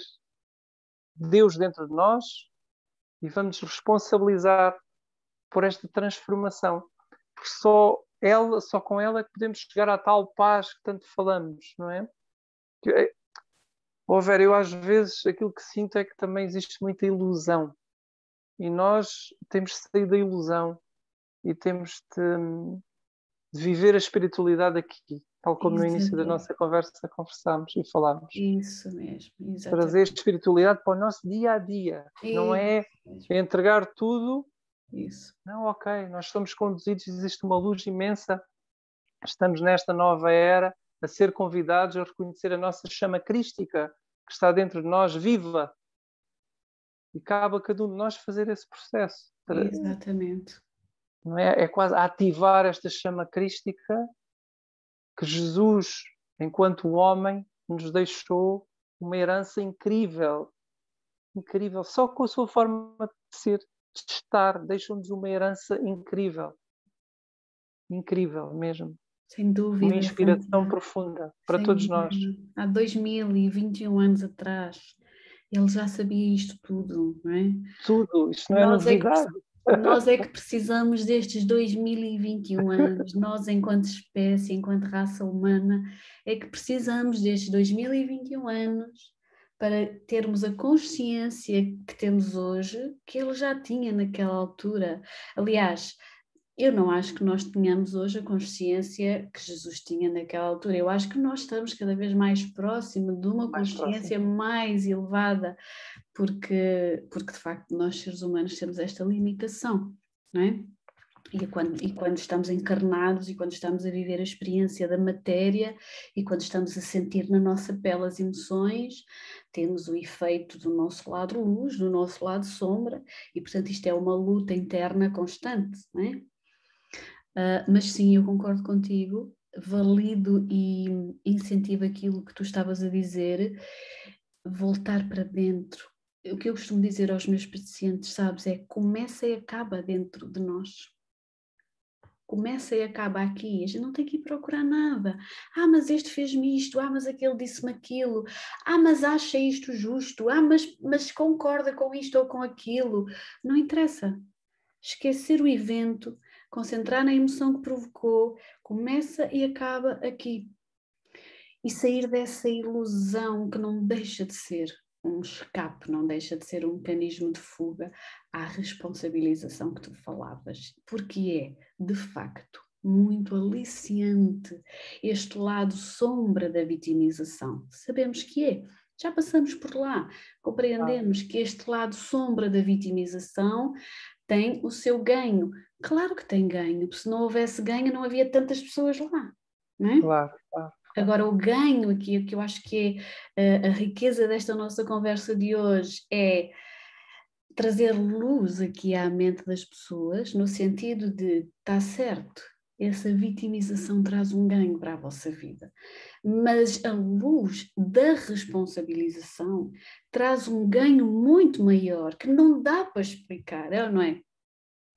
Deus dentro de nós e vamos responsabilizar por esta transformação. Porque só com ela é que podemos chegar à tal paz que tanto falamos, não é? Vera, eu às vezes aquilo que sinto é que também existe muita ilusão. E nós temos de sair da ilusão e temos de viver a espiritualidade aqui, tal como no início da Exatamente. nossa conversa conversámos e falámos. Isso mesmo, Trazer a exatamente. espiritualidade para o nosso dia a dia. Não é entregar tudo. Isso. Não, ok, nós somos conduzidos, existe uma luz imensa. Estamos nesta nova era a ser convidados a reconhecer a nossa chama crística que está dentro de nós, viva. E cabe a cada um de nós fazer esse processo. Exatamente. Não é? É quase ativar esta chama crística que Jesus, enquanto homem, nos deixou uma herança incrível. Incrível. Só com a sua forma de ser, de estar, deixou-nos uma herança incrível. Incrível mesmo. Sem dúvida. Uma inspiração profunda para todos nós. Há 2021 anos atrás, ele já sabia isto tudo, não é? Tudo, isto não é novidade. Nós é que precisamos destes 2021 anos, nós enquanto espécie, enquanto raça humana, é que precisamos destes 2021 anos para termos a consciência que temos hoje, que ele já tinha naquela altura. Aliás, eu não acho que nós tenhamos hoje a consciência que Jesus tinha naquela altura. Eu acho que nós estamos cada vez mais próximo de uma consciência mais elevada, porque de facto nós seres humanos temos esta limitação, não é? E quando estamos encarnados e quando estamos a viver a experiência da matéria e quando estamos a sentir na nossa pele as emoções, temos o efeito do nosso lado luz, do nosso lado sombra, e portanto isto é uma luta interna constante, não é? Mas sim, eu concordo contigo, valido e incentivo aquilo que tu estavas a dizer, voltar para dentro, o que eu costumo dizer aos meus pacientes, sabes, é começa e acaba dentro de nós. Começa e acaba aqui, a gente não tem que ir procurar nada. Ah, mas este fez-me isto, ah, mas aquele disse-me aquilo, ah, mas acha isto justo, ah, mas concorda com isto ou com aquilo. Não interessa. Esquecer o evento, concentrar na emoção que provocou, começa e acaba aqui. E sair dessa ilusão que não deixa de ser um escape, não deixa de ser um mecanismo de fuga à responsabilização que tu falavas, porque é, de facto, muito aliciante este lado sombra da vitimização. Sabemos que é, já passamos por lá, compreendemos que este lado sombra da vitimização tem o seu ganho. Claro que tem ganho, porque se não houvesse ganho não havia tantas pessoas lá, não é? Claro, claro. Agora, o ganho aqui, o que eu acho que é a riqueza desta nossa conversa de hoje, é trazer luz aqui à mente das pessoas, no sentido de, está certo, essa vitimização traz um ganho para a vossa vida, mas a luz da responsabilização traz um ganho muito maior, que não dá para explicar, é ou não é?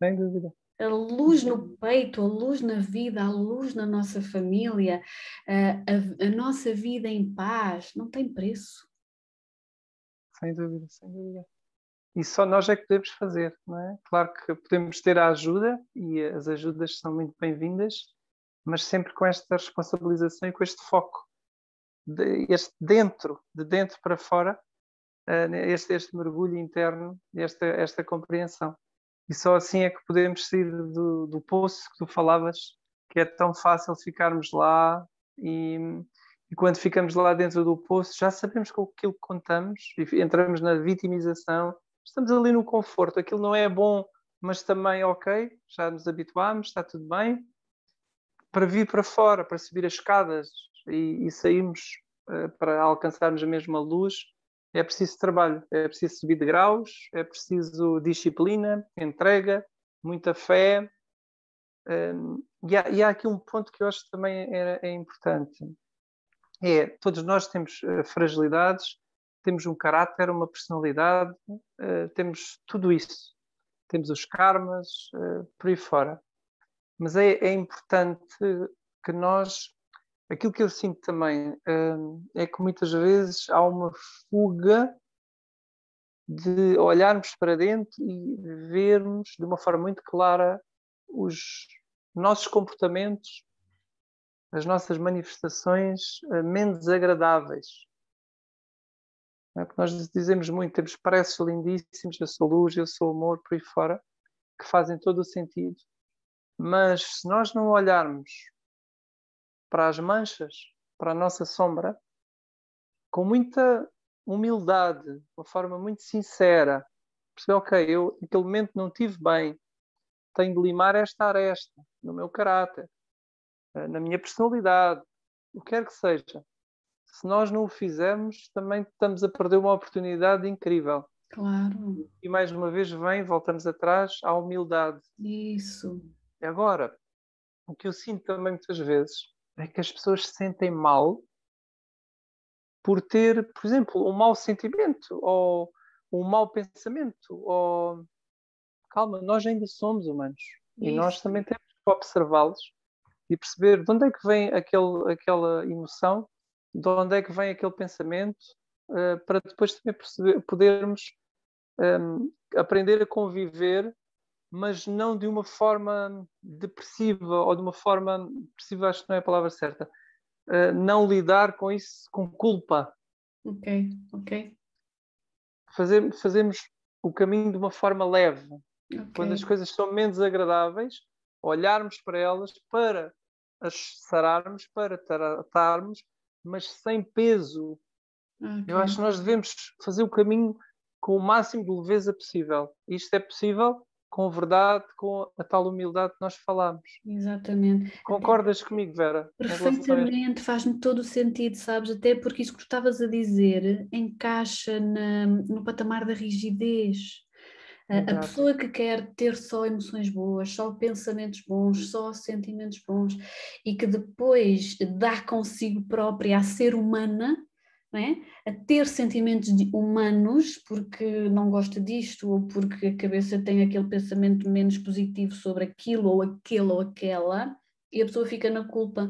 Sem dúvida. A luz no peito, a luz na vida, a luz na nossa família, a nossa vida em paz, não tem preço. Sem dúvida, sem dúvida. E só nós é que podemos fazer, não é? Claro que podemos ter a ajuda e as ajudas são muito bem-vindas, mas sempre com esta responsabilização e com este foco, este de dentro para fora, este mergulho interno, esta compreensão. E só assim é que podemos sair do poço que tu falavas, que é tão fácil ficarmos lá e quando ficamos lá dentro do poço já sabemos com aquilo que contamos e entramos na vitimização, estamos ali no conforto, aquilo não é bom, mas também ok, já nos habituámos, está tudo bem. Para vir para fora, para subir as escadas e sairmos para alcançarmos a mesma luz, é preciso trabalho, é preciso subir de graus, é preciso disciplina, entrega, muita fé. E há aqui um ponto que eu acho que também é importante. Todos nós temos fragilidades, temos um caráter, uma personalidade, temos tudo isso. Temos os karmas, por aí fora. Mas é importante que nós... Aquilo que eu sinto também é que muitas vezes há uma fuga de olharmos para dentro e vermos de uma forma muito clara os nossos comportamentos, as nossas manifestações menos agradáveis. Porque nós dizemos muito, temos preces lindíssimos, eu sou luz, eu sou amor, por aí fora, que fazem todo o sentido. Mas se nós não olharmos para as manchas, para a nossa sombra, com muita humildade, de uma forma muito sincera, perceber, ok, eu naquele momento não estive bem, tenho de limar esta aresta no meu caráter, na minha personalidade, o que quer que seja. Se nós não o fizermos, também estamos a perder uma oportunidade incrível. Claro. E mais uma vez voltamos atrás à humildade. Isso. E agora, o que eu sinto também muitas vezes é que as pessoas se sentem mal por ter, por exemplo, um mau sentimento ou um mau pensamento. Ou... Calma, nós ainda somos humanos. E nós também temos que observá-los e perceber de onde é que vem aquela emoção, de onde é que vem aquele pensamento, para depois também podermos aprender a conviver, mas não de uma forma depressiva ou de uma forma... Depressiva acho que não é a palavra certa. Não lidar com isso com culpa. Ok. Fazemos o caminho de uma forma leve. Okay. Quando as coisas são menos agradáveis, olharmos para elas para as sararmos, para tratarmos, mas sem peso. Okay. Eu acho que nós devemos fazer o caminho com o máximo de leveza possível. Isto é possível com verdade, com a tal humildade que nós falamos. Exatamente. Concordas comigo, Vera? Perfeitamente, faz-me todo o sentido, sabes? Até porque isso que tu estavas a dizer encaixa no patamar da rigidez. A pessoa que quer ter só emoções boas, só pensamentos bons, só sentimentos bons e que depois dá consigo própria a ser humana, não é? A ter sentimentos humanos porque não gosta disto ou porque a cabeça tem aquele pensamento menos positivo sobre aquilo ou aquele ou aquela, e a pessoa fica na culpa.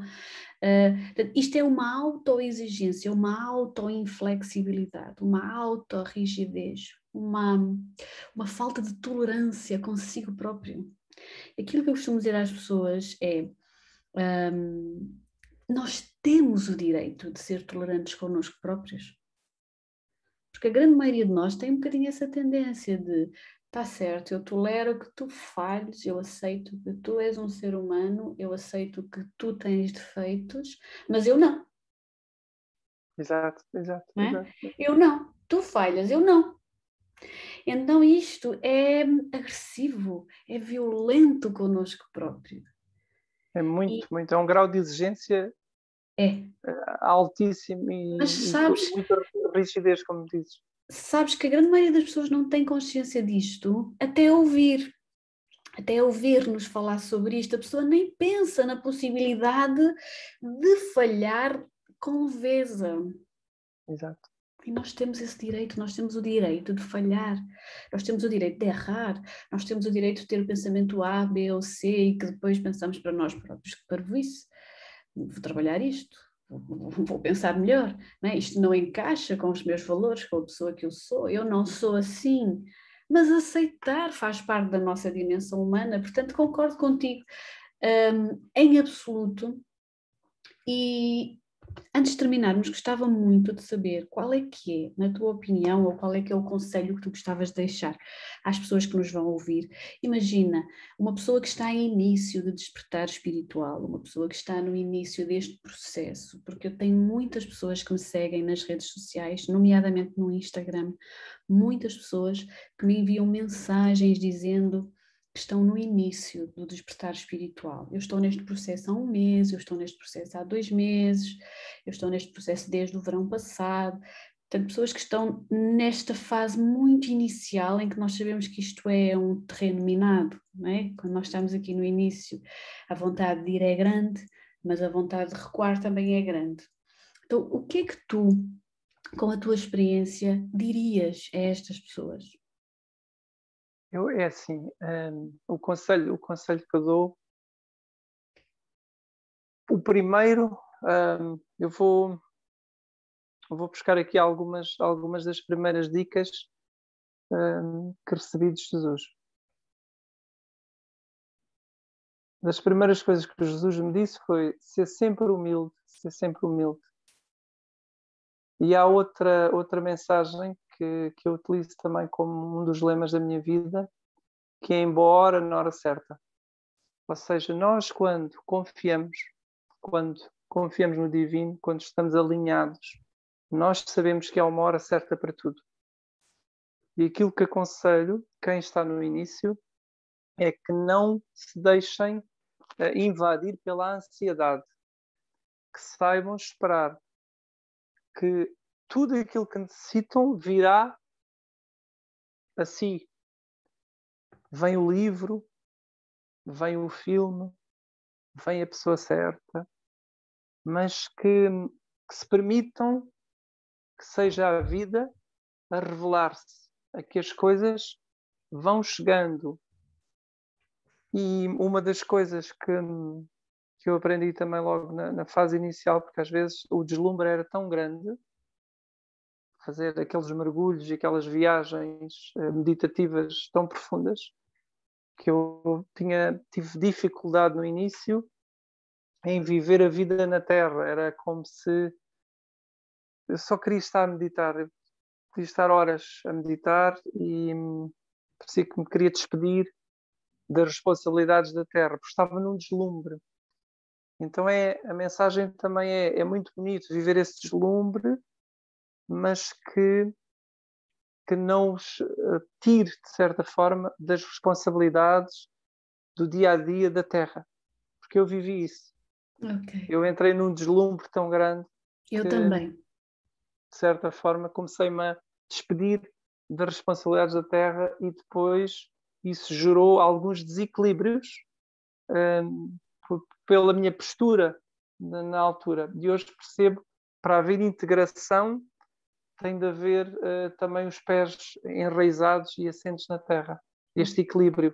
Isto é uma autoexigência, uma autoinflexibilidade, uma autorrigidez, uma falta de tolerância consigo próprio. Aquilo que eu costumo dizer às pessoas é: nós temos o direito de ser tolerantes connosco próprios. Porque a grande maioria de nós tem um bocadinho essa tendência de: está certo, eu tolero que tu falhes, eu aceito que tu és um ser humano, eu aceito que tu tens defeitos, mas eu não. Exato, exato, Não é? exato. Eu não. Tu falhas, eu não. Então isto é agressivo, é violento connosco próprio. É muito, muito. É um grau de exigência É. altíssimo Mas e muita rigidez, como dizes. sabes que a grande maioria das pessoas não tem consciência disto até ouvir-nos falar sobre isto. A pessoa nem pensa na possibilidade de falhar com leveza. Exato. E nós temos esse direito, nós temos o direito de falhar, nós temos o direito de errar, nós temos o direito de ter o pensamento A, B ou C e que depois pensamos para nós próprios: que parvoíce, vou trabalhar isto, vou pensar melhor, não é? Isto não encaixa com os meus valores, com a pessoa que eu sou, eu não sou assim. Mas aceitar faz parte da nossa dimensão humana, portanto concordo contigo em absoluto. E antes de terminarmos, gostava muito de saber qual é que é, na tua opinião, ou qual é que é o conselho que tu gostavas de deixar às pessoas que nos vão ouvir. Imagina, uma pessoa que está em início de despertar espiritual, uma pessoa que está no início deste processo, porque eu tenho muitas pessoas que me seguem nas redes sociais, nomeadamente no Instagram, muitas pessoas que me enviam mensagens dizendo que estão no início do despertar espiritual. Eu estou neste processo há 1 mês, eu estou neste processo há 2 meses, eu estou neste processo desde o verão passado. Portanto, pessoas que estão nesta fase muito inicial em que nós sabemos que isto é um terreno minado, não é? Quando nós estamos aqui no início, a vontade de ir é grande, mas a vontade de recuar também é grande. Então, o que é que tu, com a tua experiência, dirias a estas pessoas? É assim, o conselho que eu dou, o primeiro, eu vou buscar aqui algumas das primeiras dicas que recebi de Jesus. Das primeiras coisas que Jesus me disse foi ser sempre humilde, ser sempre humilde. E há outra mensagem que eu utilizo também como um dos lemas da minha vida, que é em boa hora, na hora certa. Ou seja, nós quando confiamos no divino, quando estamos alinhados, nós sabemos que há uma hora certa para tudo. E aquilo que aconselho quem está no início é que não se deixem invadir pela ansiedade, que saibam esperar que tudo aquilo que necessitam virá a si. Vem o livro, vem o filme, vem a pessoa certa, mas que se permitam que seja a vida a revelar-se, a que as coisas vão chegando. E uma das coisas que eu aprendi também logo na fase inicial, porque às vezes o deslumbre era tão grande, fazer aqueles mergulhos e aquelas viagens meditativas tão profundas, que eu tive dificuldade no início em viver a vida na Terra. Era como se eu só queria estar a meditar, eu queria estar horas a meditar e parecia que me queria despedir das responsabilidades da Terra, porque estava num deslumbre. Então a mensagem também é muito bonito viver esse deslumbre, mas que não os tire, de certa forma, das responsabilidades do dia a dia da Terra. Porque eu vivi isso. Ok. Eu entrei num deslumbre tão grande Eu que, também. de certa forma, comecei-me a despedir das responsabilidades da Terra e depois isso gerou alguns desequilíbrios pela minha postura na altura. E hoje percebo para haver integração, tem de haver também os pés enraizados e assentes na terra. Este equilíbrio.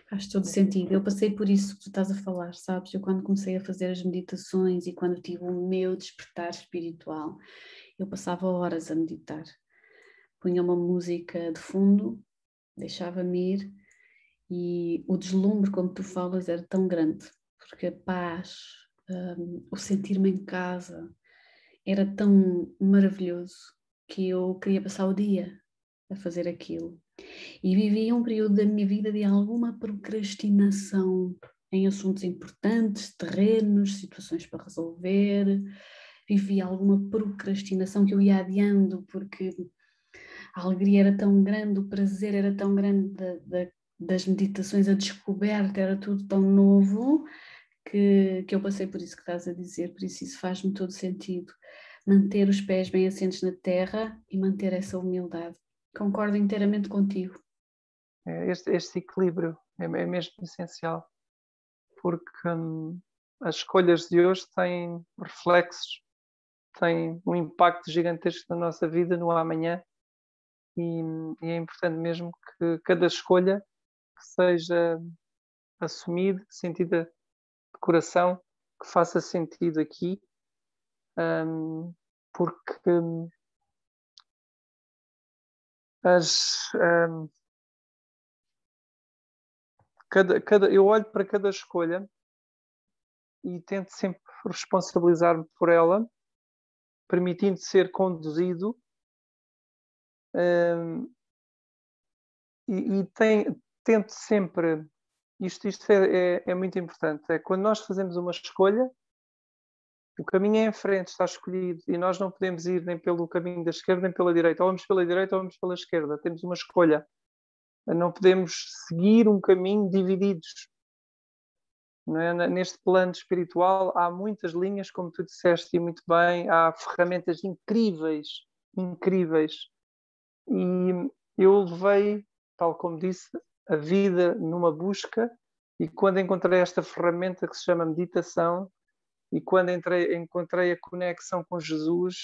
Faz todo sentido. Eu passei por isso que tu estás a falar, sabes? Eu quando comecei a fazer as meditações e quando tive o meu despertar espiritual, eu passava horas a meditar. Punha uma música de fundo, deixava-me ir e o deslumbre, como tu falas, era tão grande, porque a paz, o sentir-me em casa, era tão maravilhoso que eu queria passar o dia a fazer aquilo. E vivi um período da minha vida de alguma procrastinação em assuntos importantes, terrenos, situações para resolver. Vivi alguma procrastinação que eu ia adiando porque a alegria era tão grande, o prazer era tão grande das meditações, a descoberta era tudo tão novo que eu passei por isso que estás a dizer, por isso faz-me todo sentido. Manter os pés bem assentes na terra e manter essa humildade. Concordo inteiramente contigo. Este equilíbrio é mesmo essencial, porque as escolhas de hoje têm reflexos, têm um impacto gigantesco na nossa vida, no amanhã, e é importante mesmo que cada escolha que seja assumida, sentida de coração, que faça sentido aqui, porque eu olho para cada escolha e tento sempre responsabilizar-me por ela, permitindo ser conduzido, e tento sempre, isto é muito importante, é quando nós fazemos uma escolha, o caminho é em frente, está escolhido, e nós não podemos ir nem pelo caminho da esquerda nem pela direita, ou vamos pela direita ou vamos pela esquerda, temos uma escolha, não podemos seguir um caminho divididos. Não é? Neste plano espiritual há muitas linhas, como tu disseste e muito bem, há ferramentas incríveis, e eu levei, tal como disse, a vida numa busca, e quando encontrei esta ferramenta que se chama meditação, e quando encontrei a conexão com Jesus,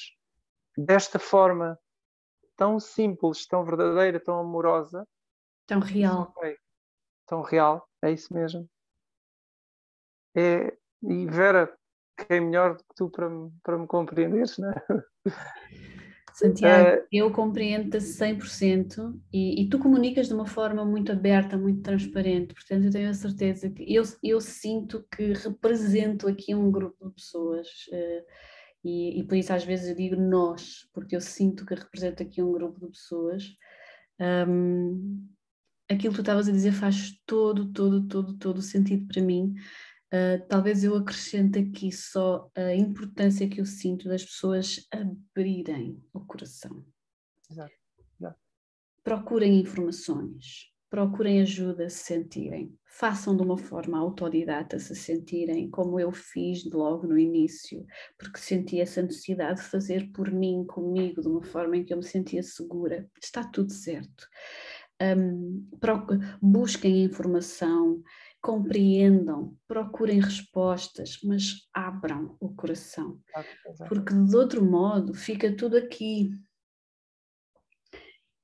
desta forma tão simples, tão verdadeira, tão amorosa, tão real, tão real, é isso mesmo. E Vera, quem é melhor do que tu para me compreenderes, não é? Santiago, eu compreendo-te a 100% e tu comunicas de uma forma muito aberta, muito transparente, portanto eu tenho a certeza que eu sinto que represento aqui um grupo de pessoas e por isso às vezes eu digo nós, porque eu sinto que represento aqui um grupo de pessoas. Aquilo que tu estavas a dizer faz todo sentido para mim. Talvez eu acrescente aqui só a importância que eu sinto das pessoas abrirem o coração. Exato. Procurem informações, procurem ajuda se sentirem, façam de uma forma autodidata se sentirem, como eu fiz logo no início, porque senti essa necessidade de fazer por mim, comigo, de uma forma em que eu me sentia segura. Está tudo certo. Busquem informação, compreendam, procurem respostas, mas abram o coração, porque de outro modo fica tudo aqui.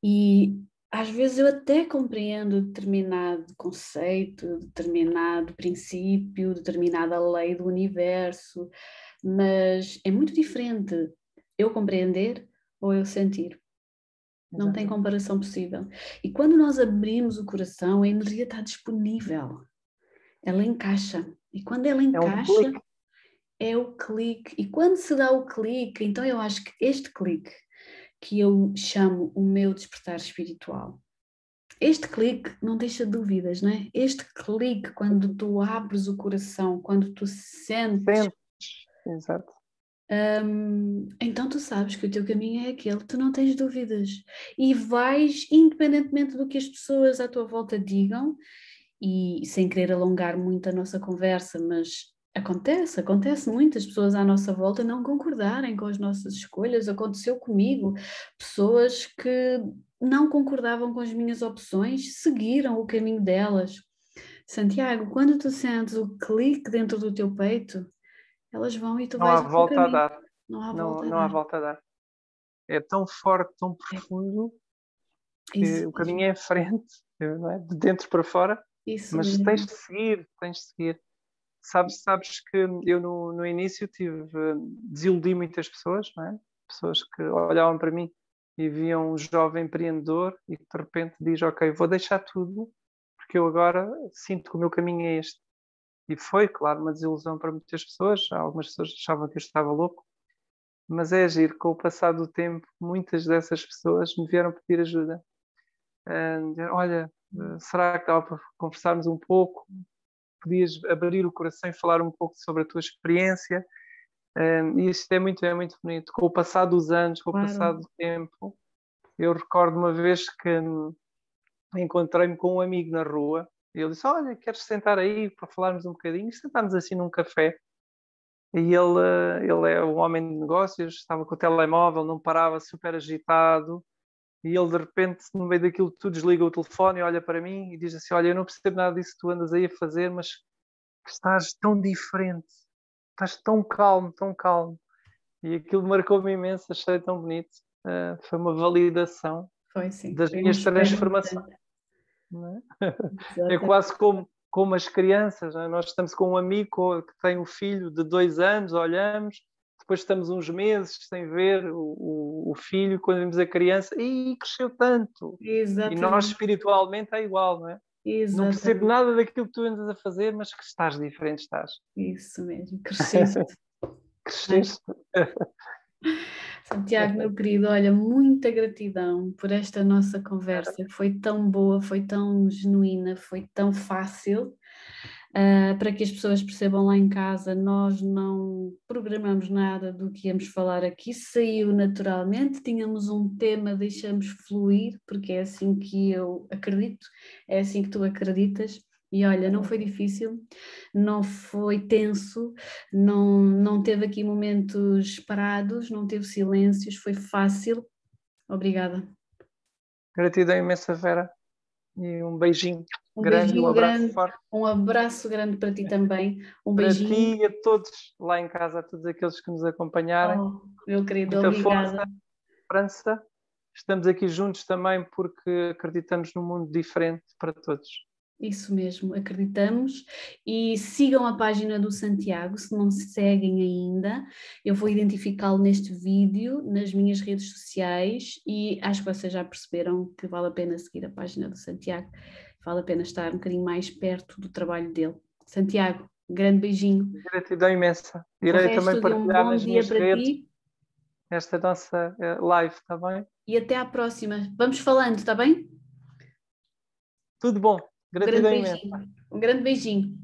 E às vezes eu até compreendo determinado conceito, determinado princípio, determinada lei do universo, mas é muito diferente eu compreender ou eu sentir. Não tem comparação possível. E quando nós abrimos o coração, a energia está disponível. Ela encaixa. E quando ela encaixa, é o clique. E quando se dá o clique, então eu acho que este clique, que eu chamo o meu despertar espiritual, este clique não deixa dúvidas, não é? Este clique, quando tu abres o coração, quando tu sentes. Exato. Então tu sabes que o teu caminho é aquele, tu não tens dúvidas e vais, independentemente do que as pessoas à tua volta digam, e sem querer alongar muito a nossa conversa, mas acontece muitas pessoas à nossa volta não concordarem com as nossas escolhas. Aconteceu comigo, pessoas que não concordavam com as minhas opções, seguiram o caminho delas. Santiago, quando tu sentes o clique dentro do teu peito, elas vão e tu vais ao teu caminho. Não há não, volta a não há dar. volta a dar. É tão forte, tão profundo, Isso que o mesmo. caminho é em frente, não é? De dentro para fora, Isso mas tens mesmo. de seguir, tens de seguir. Sabes que eu no início desiludi muitas pessoas, não é? Pessoas que olhavam para mim e viam um jovem empreendedor e que de repente diz, ok, vou deixar tudo porque eu agora sinto que o meu caminho é este. E foi, claro, uma desilusão para muitas pessoas. Algumas pessoas achavam que eu estava louco, mas é agir. Com o passar do tempo, muitas dessas pessoas me vieram pedir ajuda. Dizer, olha, será que dava para conversarmos um pouco? Podias abrir o coração e falar um pouco sobre a tua experiência? E isto é muito bonito. Com o passar dos anos, com o passar Claro. do tempo, eu recordo uma vez que encontrei-me com um amigo na rua e ele disse, olha, queres sentar aí para falarmos um bocadinho? E sentámos assim num café. E ele é um homem de negócios, estava com o telemóvel, não parava, super agitado. E ele, de repente, no meio daquilo tudo, desliga o telefone e olha para mim e diz assim, olha, eu não percebo nada disso que tu andas aí a fazer, mas estás tão diferente, estás tão calmo, tão calmo. E aquilo marcou-me imenso, achei tão bonito. Foi uma validação Foi sim. das Foi um minhas espelho transformações. importante. Não é? É Exatamente. quase como as crianças, não é? Nós estamos com um amigo que tem um filho de 2 anos, olhamos, depois estamos uns meses sem ver o filho, quando vemos a criança, e cresceu tanto. E nós Exatamente. espiritualmente é igual, não é? Não percebo Exatamente. nada daquilo que tu andas a fazer, mas que estás diferente, estás. Isso mesmo. Cresceste. Não é? Cresceste. Santiago, meu querido, olha, muita gratidão por esta nossa conversa, que foi tão boa, foi tão genuína, foi tão fácil. Para que as pessoas percebam lá em casa, nós não programamos nada do que íamos falar aqui, saiu naturalmente, tínhamos um tema, deixamos fluir, porque é assim que eu acredito, é assim que tu acreditas. E olha, não foi difícil, não foi tenso, não teve aqui momentos parados, não teve silêncios, foi fácil. Obrigada. Gratidão imensa, Vera. E um beijinho Um grande, um beijinho abraço grande, forte um abraço grande para ti também, um para beijinho. ti e a todos lá em casa, a todos aqueles que nos acompanharem. Oh, meu querido, Muita força, obrigada. esperança. Estamos aqui juntos também porque acreditamos num mundo diferente para todos. Isso mesmo, acreditamos. E sigam a página do Santiago, se não se seguem ainda. Eu vou identificá-lo neste vídeo, nas minhas redes sociais, e acho que vocês já perceberam que vale a pena seguir a página do Santiago. Vale a pena estar um bocadinho mais perto do trabalho dele. Santiago, grande beijinho. Gratidão imensa. O Irei também resto de um partilhar bom nas dia minhas para redes ti esta nossa live, está bem? e até à próxima. Vamos falando, está bem? Tudo bom. Um grande Gratidão imensa. beijinho. Um grande beijinho.